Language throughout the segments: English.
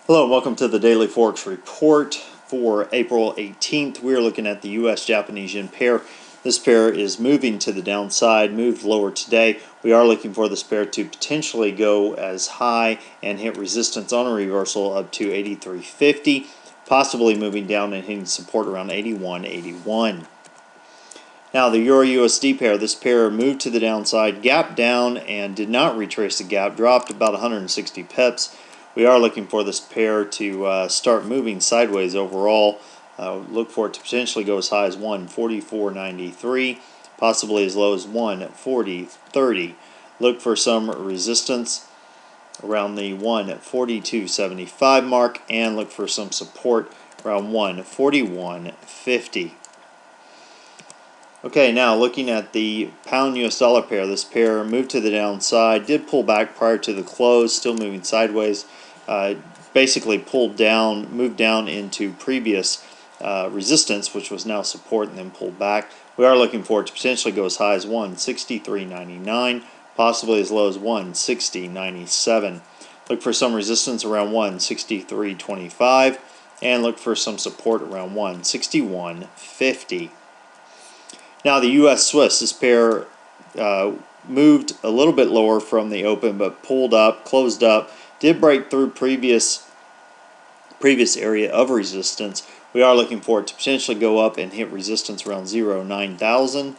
Hello and welcome to the Daily Forex Report for April 18th. We are looking at the US-Japanese yen pair. This pair is moving to the downside, moved lower today. We are looking for this pair to potentially go as high and hit resistance on a reversal up to 83.50, possibly moving down and hitting support around 81.81. Now the EURUSD pair, this pair moved to the downside, gapped down and did not retrace the gap, dropped about 160 pips. We are looking for this pair to start moving sideways overall. Look for it to potentially go as high as 144.93, possibly as low as 140.30. Look for some resistance around the 142.75 mark and look for some support around 141.50. Okay, now looking at the pound US dollar pair, this pair moved to the downside, did pull back prior to the close, still moving sideways, basically pulled down, moved down into previous resistance, which was now support, and then pulled back. We are looking for it to potentially go as high as 163.99, possibly as low as 160.97. Look for some resistance around 163.25, and look for some support around 161.50. Now the US Swiss, this pair moved a little bit lower from the open, but pulled up, closed up, did break through previous area of resistance. We are looking for it to potentially go up and hit resistance around 0.9000,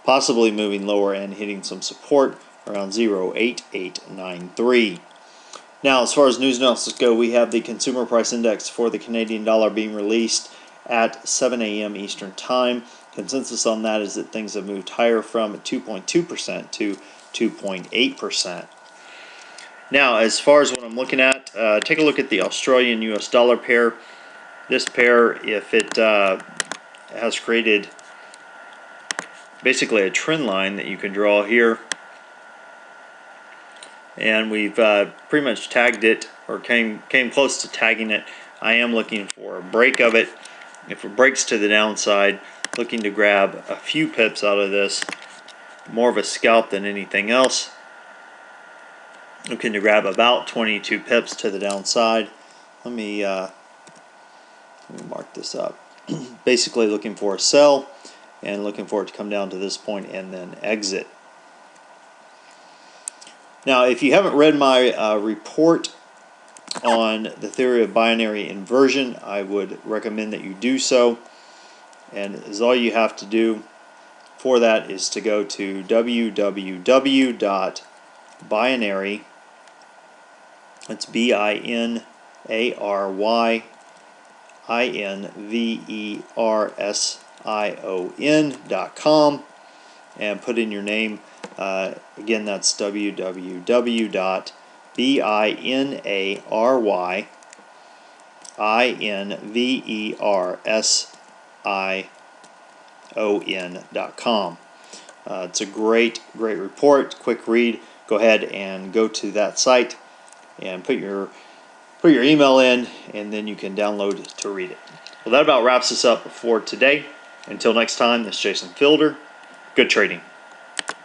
possibly moving lower and hitting some support around 0.8893. Now, as far as news analysis go, we have the consumer price index for the Canadian dollar being released at 7 a.m. Eastern Time. Consensus on that is that things have moved higher from 2.2% to 2.8%. Now, as far as what I'm looking at, take a look at the Australian US dollar pair. This pair, if it has created basically a trend line that you can draw here, and we've pretty much tagged it, or came close to tagging it. I am looking for a break of it. If it breaks to the downside, looking to grab a few pips out of this, more of a scalp than anything else. Looking to grab about 22 pips to the downside. Let me mark this up. Basically looking for a sell and looking for it to come down to this point and then exit. Now, if you haven't read my report on the theory of binary inversion, I would recommend that you do so. And all you have to do for that is to go to www.binary, that's BINARYINVERSION.com, and put in your name. Again, that's www.BINARYINVERSION.com. It's a great report, quick read. Go ahead and go to that site and put your email in, and then you can download it to read it. Well, that about wraps us up for today. Until next time, this is Jason Fielder. Good trading.